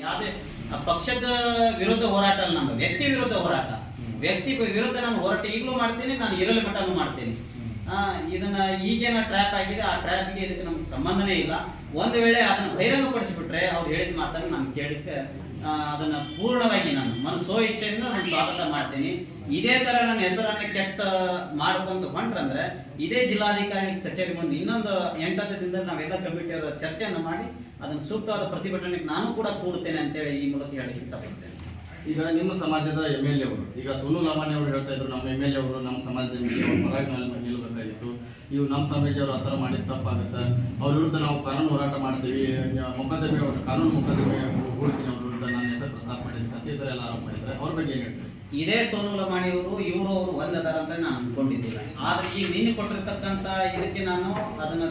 ಯಾವುದೇ ಪಕ್ಷದ ವಿರುದ್ಧ ಹೋರಾಟ ಅಲ್ಲ, ನಮ್ಮ ವ್ಯಕ್ತಿ ವಿರುದ್ಧ ಹೋರಾಟ. ವ್ಯಕ್ತಿ ವಿರುದ್ಧ ನಾನು ಹೋರಾಟ ಈಗಲೂ ಮಾಡ್ತೀನಿ, ನಾನು ಇರಲು ಮಟ್ಟನೂ ಮಾಡ್ತೀನಿ. ಇದನ್ನ ಈಗೇನ ಟ್ರ್ಯಾಪ್ ಆಗಿದೆ, ಆ ಟ್ರ್ಯಾಪ್ಗೆ ಇದಕ್ಕೆ ನಮ್ಗೆ ಸಂಬಂಧನೇ ಇಲ್ಲ. ಒಂದು ವೇಳೆ ಅದನ್ನ ಬಹಿರಂಗಪಡಿಸಿಬಿಟ್ರೆ ಅವ್ರು ಹೇಳಿದ ಮಾತನ್ನು ನಾನು ಕೇಳಕ್ಕೆ ಅದನ್ನ ಪೂರ್ಣವಾಗಿ ನಾನು ಮನಸ್ಸೋ ಇಚ್ಛೆಯಿಂದ ನಾನು ಸ್ವಾಗತ ಮಾಡ್ತೀನಿ. ಇದೇ ತರ ನನ್ನ ಹೆಸರನ್ನ ಕೆಟ್ಟ ಮಾಡ್ಕೊಂತ ಹೊಂಟ್ರಂದ್ರೆ ಇದೇ ಜಿಲ್ಲಾಧಿಕಾರಿ ಕಚೇರಿ ಮುಂದೆ ಇನ್ನೊಂದು 8 ದಿನದಲ್ಲಿ ನಾವೆಲ್ಲ ಕಮಿಟಿಯವರ ಚರ್ಚೆಯನ್ನು ಮಾಡಿ ಅದನ್ನು ಸೂಕ್ತವಾದ ಪ್ರತಿಭಟನೆಗೆ ನಾನು ಕೂಡ ಕೂಡ್ತೇನೆ ಅಂತೇಳಿ ಈ ಮೂಲಕ ಹೇಳಕ್ಕೆ ಇಷ್ಟಪಡ್ತೇನೆ. ಈಗ ನಿಮ್ಮ ಸಮಾಜದ MLA ಅವರು, ಈಗ ಸೋನು ಲಮಾಣಿ ಅವರು ಹೇಳ್ತಾ ಇದ್ರು, ನಮ್ಮ MLA ಅವರು ನಮ್ಮ ಸಮಾಜದ ಪರವಾಗಿ ನಿಲ್ಬೇಕಾಗಿತ್ತು, ಇವು ನಮ್ಮ ಸಮಾಜದವರು ಆ ಥರ ಮಾಡಿದ ತಪ್ಪಾಗುತ್ತೆ, ಅವ್ರ ವಿರುದ್ಧ ನಾವು ಕಾನೂನು ಹೋರಾಟ ಮಾಡ್ತೀವಿ, ಮೊಕದ್ದಮೆ ಕಾನೂನು ಮೊಕದ್ದಮೆ ಹೂಡ್ತೀನಿ ಅವ್ರ ವಿರುದ್ಧ ನನ್ನ ಹೆಸರು ಪ್ರಸಾರ ಮಾಡಿದ್ರೆ ಅಂತ ಈ ಥರ ಎಲ್ಲ ಆರೋಪ ಮಾಡಿದ್ದಾರೆ. ಅವ್ರ ಬಗ್ಗೆ ಏನು ಹೇಳ್ತೀವಿ? ಇದೇ ಸೋನು ಲಮಾಣಿ ಅವರು ಒಂದದಾರ ಅಂತ ನಾನು ಅನ್ಕೊಂಡಿದ್ದಿಲ್ಲ. ಆದ್ರೆ ಈಗ ನಿನ್ನೆ ಕೊಟ್ಟಿರ್ತಕ್ಕಂಥ ಇದಕ್ಕೆ ನಾನು ಅದನ್ನ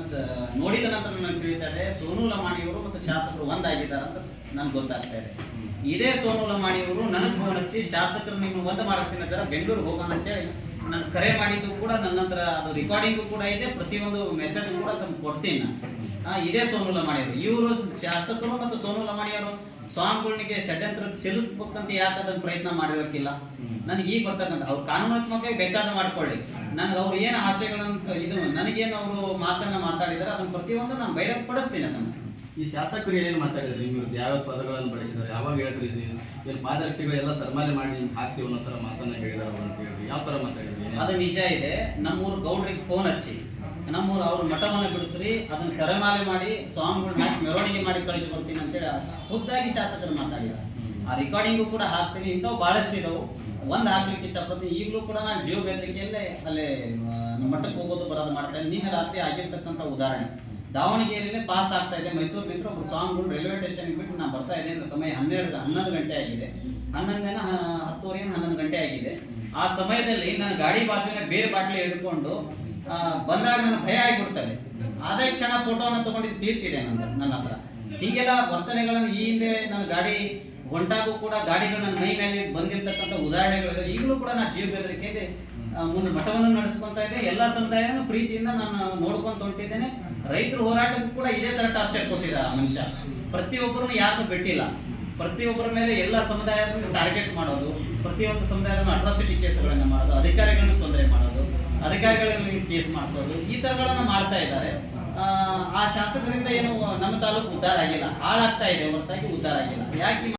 ನೋಡಿದ ನಂತರ ನನಗೆ ತಿಳಿತಾ ಇದೆ ಸೋನು ಲಮಾಣಿ ಅವರು ಮತ್ತು ಶಾಸಕರು ಒಂದಾಗಿದ್ದಾರೆ ಅಂತ ನನ್ಗೆ ಗೊತ್ತಾಗ್ತಾ ಇದೆ. ಇದೇ ಸೋನು ಲಮಾಣಿ ಅವರು ನನಗೆ ಫೋನ್ ಹಚ್ಚಿ ಶಾಸಕರು ನೀವು ಒಂದು ಮಾಡ್ತೀನಿ ಅಂತಾರೆ, ಬೆಂಗಳೂರಿಗೆ ಹೋಗೋಣ ಅಂತೇಳಿ ನಾನು ಕರೆ ಮಾಡಿದ್ದು ಕೂಡ ನನ್ನ ಹತ್ರ ಅದು ರೆಕಾರ್ಡಿಂಗು ಕೂಡ ಇದೆ, ಪ್ರತಿಯೊಂದು ಮೆಸೇಜ್ ಕೂಡ ತಮ್ಗೆ ಕೊಡ್ತೀನಿ ನಾನು. ಇದೇ ಸೋನು ಲಮಾಣಿ ಅವರು, ಇವರು ಶಾಸಕರು ಮತ್ತು ಸೋನು ಲಮಾಣಿ ಅವರು ಸ್ವಾಮಿಗಳಿಗೆ ಷಡ್ಯಂತ್ರ ಸಿಲಿಸ್ಬೇಕಂತ ಯಾಕೆ ಅದನ್ನ ಪ್ರಯತ್ನ ಮಾಡಿರಕ್ಕಿಲ್ಲ? ನನಗೆ ಈಗ ಬರ್ತಕ್ಕಂಥ ಅವ್ರು ಕಾನೂನಾತ್ಮಕವಾಗಿ ಬೇಕಾದ ಮಾಡ್ಕೊಳ್ಳಿ, ನನಗೆ ಅವ್ರು ಏನು ಆಶಯಗಳಂತ ಇದು ನನಗೇನು ಅವರು ಮಾತಾಡಿದಾರೆ ಅದನ್ನ ಪ್ರತಿಯೊಂದು ನಾನು ಬಹಿರಂಗಪಡಿಸ್ತೀನಿ ಅದನ್ನು. ಈ ಶಾಸಕರು ಏನು ಮಾತಾಡಿದ್ರು ನೀವು ಯಾವ ಪದಗಳನ್ನು ಬಳಸಿದ್ದಾರೆ, ಯಾವಾಗ ಹೇಳ್ತೀರಿ ಏನು ಪಾದರಕ್ಷೆಗಳೆಲ್ಲ ಸರ್ಮಾಲೆ ಮಾಡಿ ನಿಮ್ಗೆ ಹಾಕ್ತೀವಿ ಅನ್ನೋ ಥರ ಮಾತನ್ನ ಹೇಳಿದಾರ ಅಂತ ಹೇಳಿ ಯಾವ ಥರ ಮಾತಾಡಿದ್ರಿ? ಅದು ನಿಜ ಇದೆ. ನಮ್ಮೂರು ಗೌಡ್ರಿಗೆ ಫೋನ್ ಹಚ್ಚಿ ನಮ್ಮೂರು ಅವ್ರ ಮಠವನ್ನು ಬಿಡಿಸ್ರಿ, ಅದನ್ನ ಸರಮಾಲೆ ಮಾಡಿ ಸ್ವಾಮಿಗಳನ್ನ ಹಾಕಿ ಮೆರವಣಿಗೆ ಮಾಡಿ ಕಳಿಸಿ ಬರ್ತೀನಿ ಅಂತೇಳಿ ಖುದ್ದಾಗಿ ಶಾಸಕರು ಮಾತಾಡಿದ್ದಾರೆ. ಆ ರೆಕಾರ್ಡಿಂಗು ಕೂಡ ಹಾಕ್ತೀನಿ. ಇಂಥವು ಬಹಳಷ್ಟು ಇದಾವು, ಒಂದು ಹಾಕ್ಲಿಕ್ಕೆ ಇಷ್ಟಪಡ್ತೀನಿ. ಈಗಲೂ ಕೂಡ ನಾನು ಜೀವ ಬೆದರಿಕೆಯಲ್ಲೇ ಅಲ್ಲೇ ಮಠಕ್ಕೆ ಹೋಗೋದು ಬರೋದು ಮಾಡ್ತಾ ಇದ್ದೀನಿ. ನಿನ್ನೆ ರಾತ್ರಿ ಆಗಿರ್ತಕ್ಕಂಥ ಉದಾಹರಣೆ, ದಾವಣಗೆರೆಯಲ್ಲೇ ಪಾಸ್ ಆಗ್ತಾ ಇದೆ, ಮೈಸೂರು ನಿಂತ ಒಬ್ಬರು ಸ್ವಾಮಿಗಳು ರೈಲ್ವೆ ಸ್ಟೇಷನ್ಗೆ ಬಿಟ್ಟು ನಾನು ಬರ್ತಾ ಇದ್ದೇನೆ. ಸಮಯ 11 ಗಂಟೆ ಆಗಿದೆ, 11 ಗಂಟೆ ಆಗಿದೆ. ಆ ಸಮಯದಲ್ಲಿ ನನ್ನ ಗಾಡಿ ಬಾಜುವಿನ ಬೇರೆ ಬಾಟ್ಲಿ ಹಿಡ್ಕೊಂಡು ಬಂದಾಗ ನನ್ನ ಭಯ ಆಗಿಬಿಡ್ತಾರೆ. ಅದೇ ಕ್ಷಣ ಫೋಟೋವನ್ನು ತಗೊಂಡಿದ್ದು ತೀರ್ಪಿದೆ ನನ್ನ ಹತ್ರ. ಹೀಗೆಲ್ಲ ವರ್ತನೆಗಳನ್ನು ಈ ಹಿಂದೆ ನನ್ನ ಗಾಡಿ ಹೊಂಟಾಗೂ ಕೂಡ ಗಾಡಿಗಳು ನನ್ನ ಮೈ ಮೇಲೆ ಬಂದಿರತಕ್ಕಂಥ ಉದಾಹರಣೆಗಳಿದೆ. ಈಗಲೂ ಕೂಡ ನಾನು ಜೀವ ಬೆದರಿಕೆಯಲ್ಲಿ ಮುಂದೆ ಮಠವನ್ನು ನಡೆಸ್ಕೊಂತ ಇದೆ. ಎಲ್ಲ ಸಮುದಾಯನೂ ಪ್ರೀತಿಯಿಂದ ನಾನು ನೋಡ್ಕೊಂತ ಹೊಂಟಿದ್ದೇನೆ. ರೈತರ ಹೋರಾಟಕ್ಕೂ ಕೂಡ ಇದೇ ತರ ಟಾರ್ಚರ್ ಕೊಟ್ಟಿದ್ದಾರೆ ಆ ಮನುಷ್ಯ. ಪ್ರತಿಯೊಬ್ಬರನ್ನು ಯಾರನ್ನೂ ಬಿಟ್ಟಿಲ್ಲ, ಪ್ರತಿಯೊಬ್ಬರ ಮೇಲೆ ಎಲ್ಲ ಸಮುದಾಯವನ್ನು ಟಾರ್ಗೆಟ್ ಮಾಡೋದು, ಪ್ರತಿಯೊಂದು ಸಮುದಾಯದ ಅಟ್ರಾಸಿಟಿ ಕೇಸ್ಗಳನ್ನು ಮಾಡೋದು, ಅಧಿಕಾರಿಗಳನ್ನು ತೊಂದರೆ ಮಾಡೋದು, ಅಧಿಕಾರಿಗಳಲ್ಲಿ ಕೇಸ್ ಮಾಡಿಸೋದು, ಈ ತರಗಳನ್ನ ಮಾಡ್ತಾ ಇದ್ದಾರೆ. ಆ ಶಾಸಕರಿಂದ ಏನು ನಮ್ಮ ತಾಲೂಕು ಉದ್ಧಾರ ಆಗಿಲ್ಲ, ಹಾಳಾಗ್ತಾ ಇದೆ ಹೊರತಾಗಿ ಉದ್ಧಾರ ಆಗಿಲ್ಲ. ಯಾಕೆ